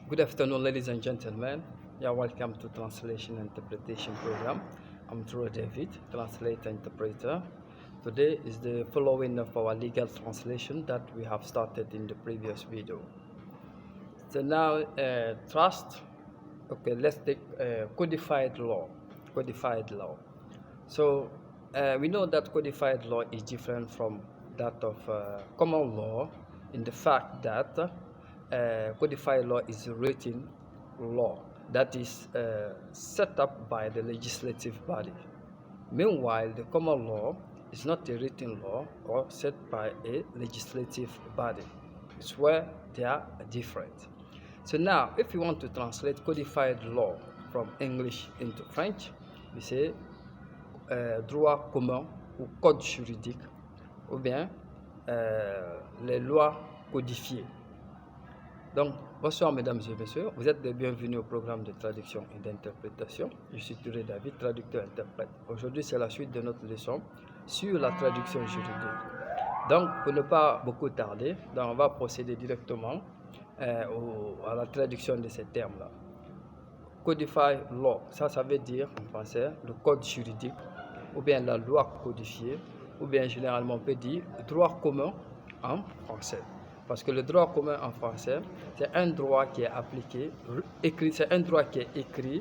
Good afternoon, ladies and gentlemen. You are welcome to Translation and Interpretation Program. I'm Drew David, translator interpreter. Today is the following of our legal translation that we have started in the previous video. So now, trust. Okay, let's take codified law. Codified law. So we know that codified law is different from that of common law in the fact that codified law is written law that is set up by the legislative body. Meanwhile, the common law is not a written law or set by a legislative body. It's where they are different. So now, if you want to translate codified law from English into French, we say droit commun ou code juridique, ou bien les lois codifiées. Donc, bonsoir mesdames et messieurs, vous êtes les bienvenus au programme de traduction et d'interprétation. Je suis Touré David, traducteur-interprète. Aujourd'hui, c'est la suite de notre leçon sur la traduction juridique. Donc, pour ne pas beaucoup tarder, on va procéder directement à la traduction de ces termes-là. Codified law, ça veut dire en français le code juridique, ou bien la loi codifiée, ou bien généralement on peut dire droit commun en français. Parce que le droit commun en français, c'est un droit qui est appliqué, c'est un droit qui est écrit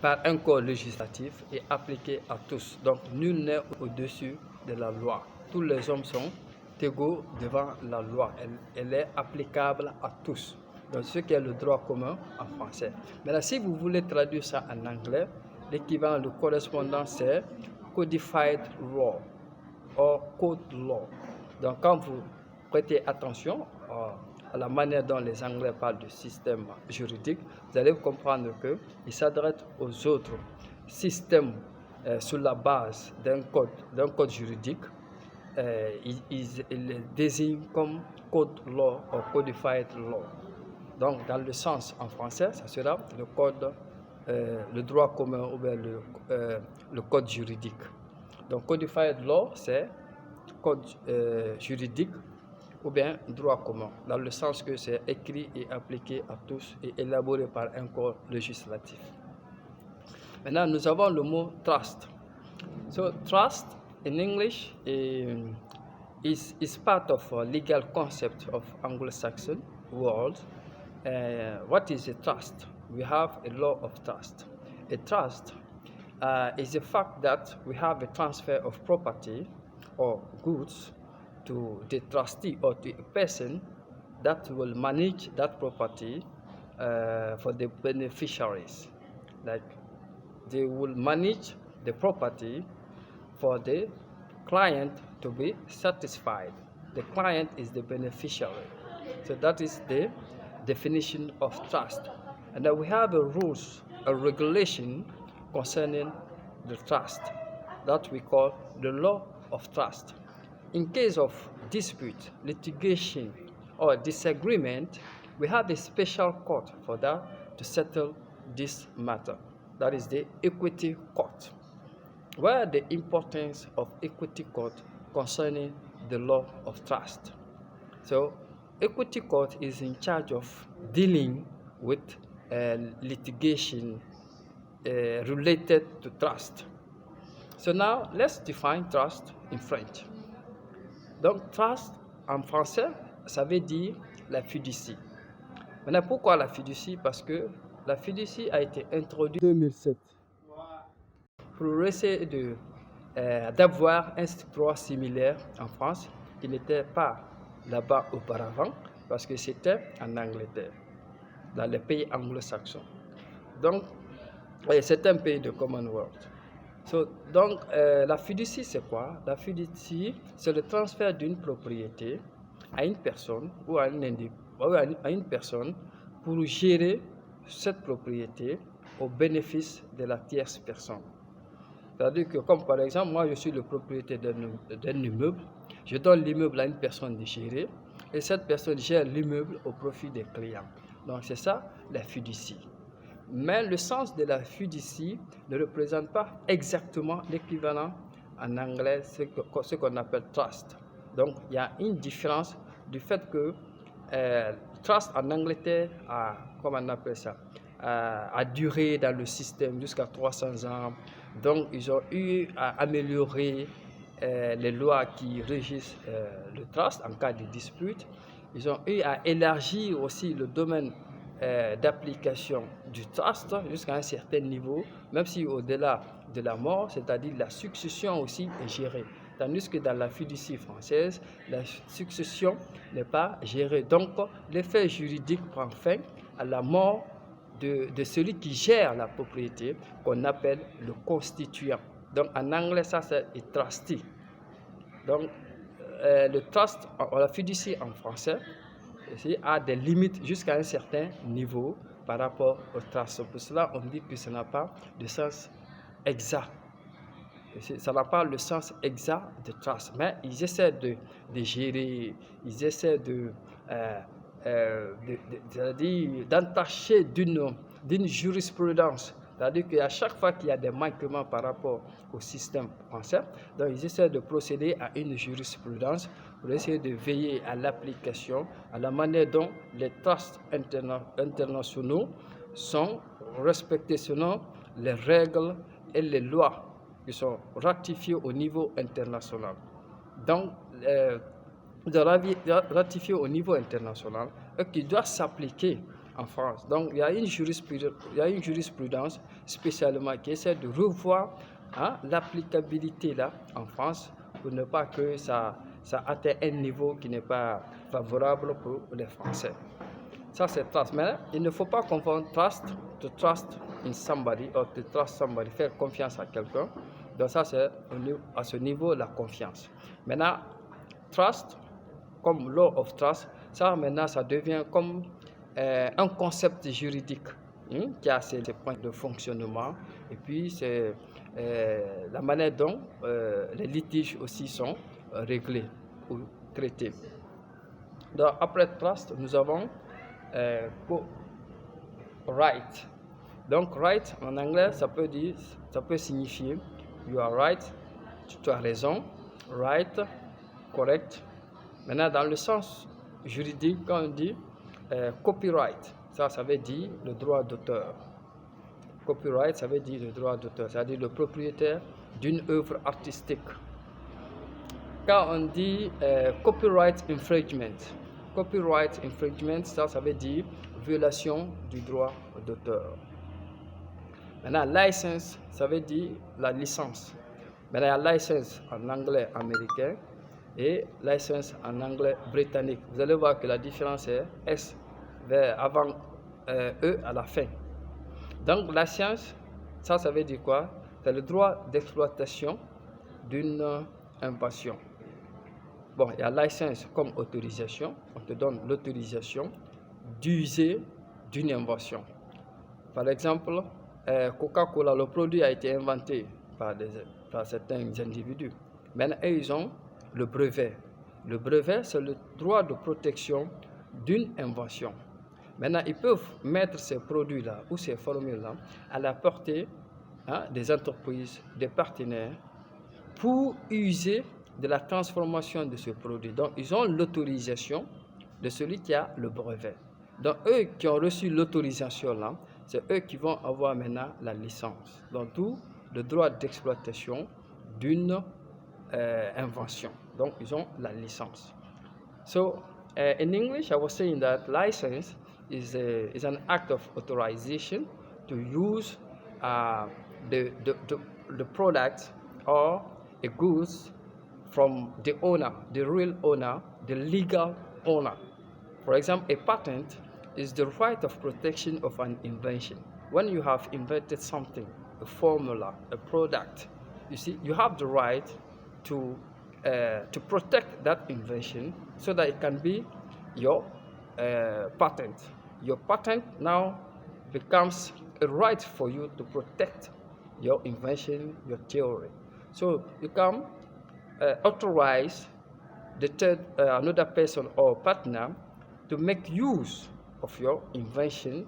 par un corps législatif et appliqué à tous. Donc nul n'est au-dessus de la loi. Tous les hommes sont égaux devant la loi. Elle est applicable à tous. Donc ce qui est le droit commun en français. Maintenant, si vous voulez traduire ça en anglais, l'équivalent, le correspondant, c'est codified law ou code law. Donc quand vous prêtez attention à la manière dont les Anglais parlent du système juridique, vous allez comprendre qu'ils s'adressent aux autres systèmes sur la base d'un code juridique. Ils les désignent comme code law ou codified law. Donc, dans le sens en français, ça sera le code, le droit commun ou bien le code juridique. Donc, codified law, c'est code juridique ou bien droit commun, dans le sens que c'est écrit et appliqué à tous et élaboré par un corps législatif. Maintenant, nous avons le mot trust. So, trust in English is part of a legal concept of Anglo-Saxon world. What is a trust? We have a law of trust. A trust is the fact that we have a transfer of property or goods to the trustee or to a person that will manage that property for the beneficiaries. Like they will manage the property for the client to be satisfied. The client is the beneficiary. So that is the definition of trust. And then we have a regulation concerning the trust that we call the law of trust. In case of dispute, litigation, or disagreement, we have a special court for that to settle this matter. That is the equity court. Where the importance of equity court concerning the law of trust. So, equity court is in charge of dealing with litigation related to trust. So now, let's define trust in French. Donc, trust en français, ça veut dire la fiducie. Maintenant, pourquoi la fiducie? Parce que la fiducie a été introduite en 2007 pour essayer d'avoir un droit similaire en France qui n'était pas là-bas auparavant, parce que c'était en Angleterre, dans les pays anglo-saxons. Donc, c'est un pays de Commonwealth. Donc, la fiducie, c'est quoi? La fiducie, c'est le transfert d'une propriété à une personne ou à une personne pour gérer cette propriété au bénéfice de la tierce personne. C'est-à-dire que, comme par exemple, moi je suis le propriétaire d'un immeuble, je donne l'immeuble à une personne de gérer et cette personne gère l'immeuble au profit des clients. Donc c'est ça la fiducie. Mais le sens de la fiducie ne représente pas exactement l'équivalent en anglais, ce qu'on appelle trust. Donc il y a une différence du fait que trust en Angleterre comment on appelle ça, a duré dans le système jusqu'à 300 ans. Donc, ils ont eu à améliorer les lois qui régissent le trust en cas de dispute. Ils ont eu à élargir aussi le domaine d'application du trust jusqu'à un certain niveau, même si au-delà de la mort, c'est-à-dire la succession aussi est gérée. Tandis que dans la fiducie française, la succession n'est pas gérée. Donc, l'effet juridique prend fin à la mort de celui qui gère la propriété, qu'on appelle le constituant. Donc, en anglais, ça c'est trustee. Donc, le trust, la fiducie en français, a des limites jusqu'à un certain niveau par rapport au trust. Pour cela, on dit que ça n'a pas de sens exact. Ça n'a pas le sens exact de trust, mais ils essaient de gérer, ils essaient d'entacher d'une jurisprudence. C'est-à-dire qu'à chaque fois qu'il y a des manquements par rapport au système français, donc ils essaient de procéder à une jurisprudence pour essayer de veiller à l'application, à la manière dont les trusts internationaux sont respectés selon les règles et les lois qui sont ratifiées au niveau international. Donc, ratifiées au niveau international et qui doivent s'appliquer en France. Donc, il y a une jurisprudence spécialement qui essaie de revoir l'applicabilité là en France pour ne pas que ça atteigne un niveau qui n'est pas favorable pour les Français. Ça, c'est trust. Mais il ne faut pas confondre trust, to trust in somebody, or to trust somebody, faire confiance à quelqu'un. Donc ça, c'est à ce niveau la confiance. Maintenant, trust, comme law of trust, ça maintenant, ça devient comme un concept juridique qui a ses points de fonctionnement. Et puis, c'est la manière dont les litiges aussi sont réglés ou traités. Donc, après trust, nous avons right. Donc, right en anglais, ça peut signifier you are right, tu as raison, right, correct. Maintenant, dans le sens juridique, quand on dit copyright, ça veut dire le droit d'auteur. Copyright, ça veut dire le droit d'auteur, c'est-à-dire le propriétaire d'une œuvre artistique. Quand on dit copyright infringement, ça veut dire violation du droit d'auteur. Maintenant, license, ça veut dire la licence. Maintenant, il y a license en anglais américain et license en anglais britannique. Vous allez voir que la différence est S avant E à la fin. Donc, la science, ça veut dire quoi? C'est le droit d'exploitation d'une invention. Bon, il y a licence comme autorisation. On te donne l'autorisation d'user d'une invention. Par exemple, Coca-Cola, le produit a été inventé par certains individus. Maintenant, ils ont le brevet. Le brevet, c'est le droit de protection d'une invention. Maintenant, ils peuvent mettre ces produits-là ou ces formules-là à la portée des entreprises, des partenaires, pour user de la transformation de ce produit. Donc, ils ont l'autorisation de celui qui a le brevet. Donc, eux qui ont reçu l'autorisation-là, c'est eux qui vont avoir maintenant la licence. Donc, tout le droit d'exploitation d'une invention. Donc, ils ont la licence. So, in English, I was saying that license is an act of authorization to use the product or a goods from the owner, the real owner, the legal owner. For example, a patent is the right of protection of an invention. When you have invented something, a formula, a product, you see, you have the right to protect that invention so that it can be your patent. Your patent now becomes a right for you to protect your invention, your theory. So you can authorize another person or partner to make use of your invention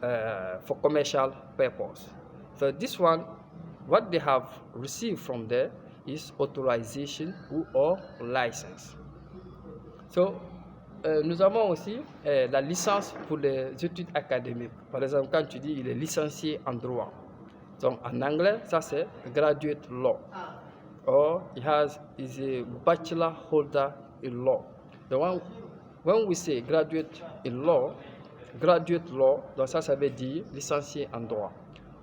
for commercial purpose. So this one, what they have received from there is authorization or license. So nous avons aussi la licence pour les études académiques. Par exemple, quand tu dis il est licencié en droit. Donc en anglais, ça c'est graduate law. Or is a bachelor holder in law. When we say graduate law, donc ça veut dire licencié en droit.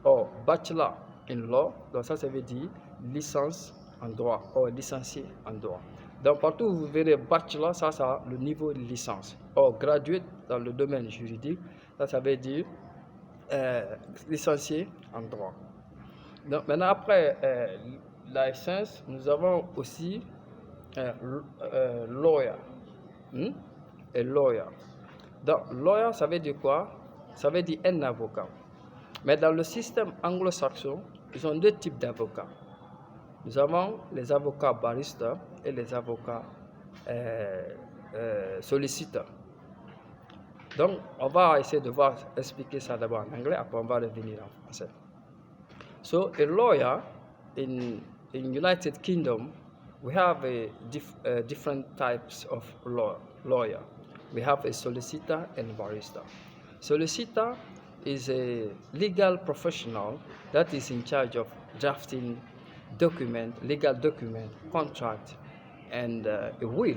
Or bachelor in law, donc ça veut dire licence en droit, or licencié en droit. Donc partout où vous verrez bachelor, ça c'est le niveau de licence. Or graduate dans le domaine juridique, ça veut dire licencié en droit. Donc maintenant après la licence, nous avons aussi lawyer. Et lawyer. Donc lawyer, ça veut dire quoi? Ça veut dire un avocat. Mais dans le système anglo-saxon, ils ont deux types d'avocats. Nous avons les avocats baristas et les avocats solliciteurs. Donc, on va essayer de expliquer ça d'abord en anglais, après on va revenir en français. So, a lawyer in United Kingdom, we have different types of lawyer. We have a solicitor and barrister. Solicitor is a legal professional that is in charge of drafting legal document, contract, and a will.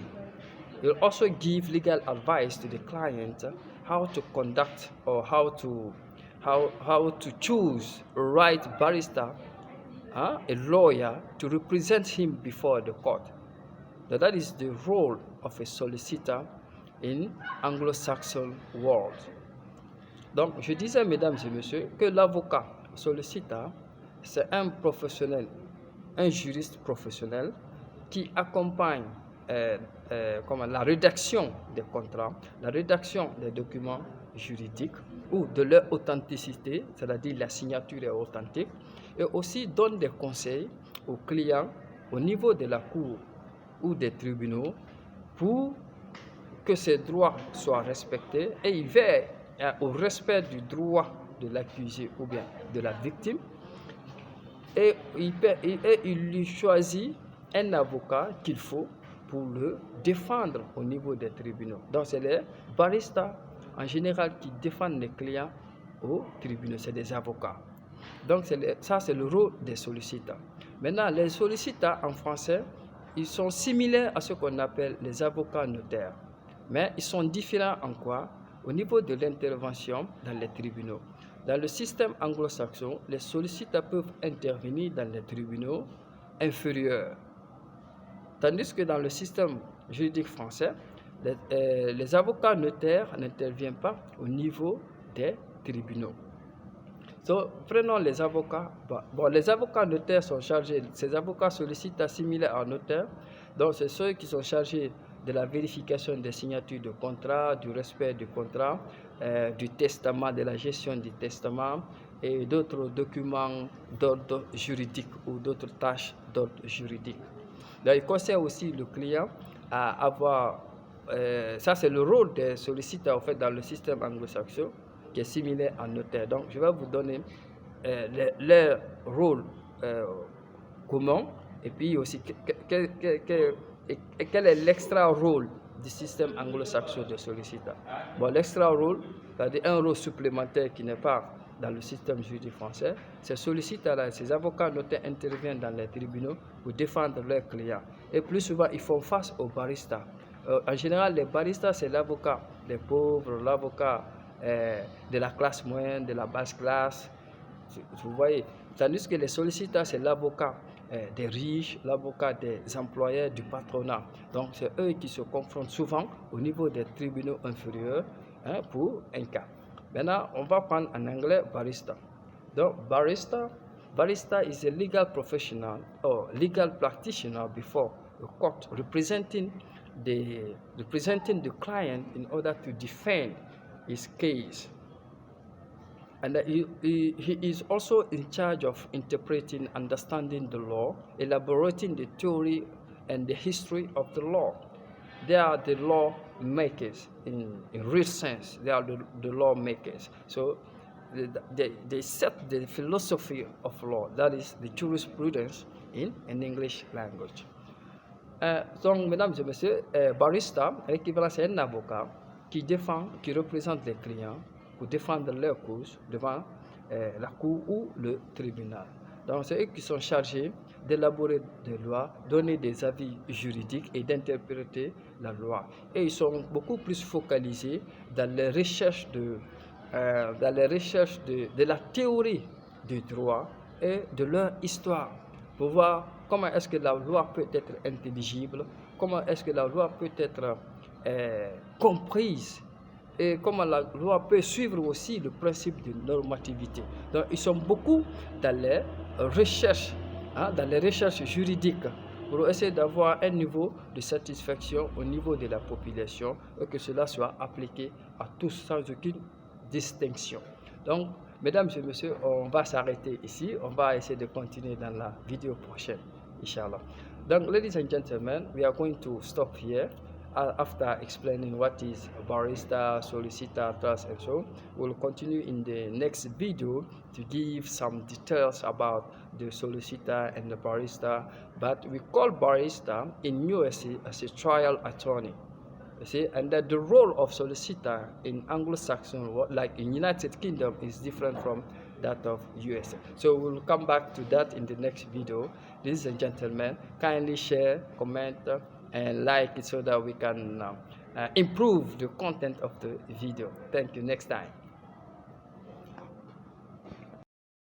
He'll also give legal advice to the client how to conduct or how to choose a right barrister, a lawyer to represent him before the court. Now, that is the role of a solicitor in Anglo-Saxon world. Donc, je disais, mesdames et messieurs, que l'avocat soliciteur, c'est un professionnel, un juriste professionnel qui accompagne la rédaction des contrats, la rédaction des documents juridiques ou de leur authenticité, c'est-à-dire la signature est authentique, et aussi donne des conseils aux clients au niveau de la cour ou des tribunaux pour que ces droits soient respectés et il veille au respect du droit de l'accusé ou bien de la victime et il lui choisit un avocat qu'il faut pour le défendre au niveau des tribunaux. Donc c'est les baristas en général qui défendent les clients aux tribunaux, c'est des avocats. Donc ça c'est le rôle des solliciteurs. Maintenant les solliciteurs en français, ils sont similaires à ce qu'on appelle les avocats notaires. Mais ils sont différents en quoi? Au niveau de l'intervention dans les tribunaux. Dans le système anglo-saxon, les solliciteurs peuvent intervenir dans les tribunaux inférieurs. Tandis que dans le système juridique français, les avocats notaires n'interviennent pas au niveau des tribunaux. Donc, prenons les avocats. Les avocats notaires sont chargés, ces avocats solliciteurs similaires à notaires, donc c'est ceux qui sont chargés de la vérification des signatures de contrat, du respect du contrat, du testament, de la gestion du testament et d'autres documents d'ordre juridique ou d'autres tâches d'ordre juridique. Donc, il conseille aussi le client à avoir, ça c'est le rôle des solliciteurs en fait, dans le système anglo-saxon qui est similaire à notaire. Donc je vais vous donner leur rôle commun et puis aussi quel est l'extra rôle du système anglo-saxon de solliciteur. Bon, l'extra rôle, c'est-à-dire un rôle supplémentaire qui n'est pas dans le système juridique français, ces solliciteurs-là, ces avocats notaires interviennent dans les tribunaux pour défendre leurs clients. Et plus souvent, ils font face aux baristas. En général, les baristas, c'est l'avocat des pauvres, l'avocat de la classe moyenne, de la basse classe. Vous voyez. Tandis que les solliciteurs, c'est l'avocat des riches, l'avocat des employeurs, du patronat. Donc, c'est eux qui se confrontent souvent au niveau des tribunaux inférieurs pour un cas. Maintenant, on va prendre en anglais barista. Donc, barista is a legal professional or legal practitioner before a court representing the client in order to defend his case. And he is also in charge of interpreting, understanding the law, elaborating the theory and the history of the law. They are the law makers in real sense. They are the law makers. So they set the philosophy of law, that is the jurisprudence in an English language. Donc, mesdames et messieurs, barista, l'équivalent, c'est un avocat qui défend, qui représente les clients pour défendre leur cause devant la cour ou le tribunal. Donc, c'est eux qui sont chargés d'élaborer des lois, donner des avis juridiques et d'interpréter la loi. Et ils sont beaucoup plus focalisés dans les recherches de la théorie du droit et de leur histoire pour voir comment est-ce que la loi peut être intelligible, comment est-ce que la loi peut être comprise et comment la loi peut suivre aussi le principe de normativité. Donc, ils sont beaucoup dans les recherches, dans les recherches juridiques pour essayer d'avoir un niveau de satisfaction au niveau de la population et que cela soit appliqué à tous sans aucune distinction. Donc, mesdames et messieurs, on va s'arrêter ici. On va essayer de continuer dans la vidéo prochaine, Inshallah. Donc, ladies and gentlemen, we are going to stop here. After explaining what is barista, solicitor, trust, and so on, we'll continue in the next video to give some details about the solicitor and the barista. But we call barista in USA as a trial attorney. You see, and that the role of solicitor in Anglo-Saxon, like in United Kingdom, is different from that of US. So we'll come back to that in the next video. Ladies and gentlemen, kindly share, comment, and like it so that we can improve the content of the video. Thank you. Next time.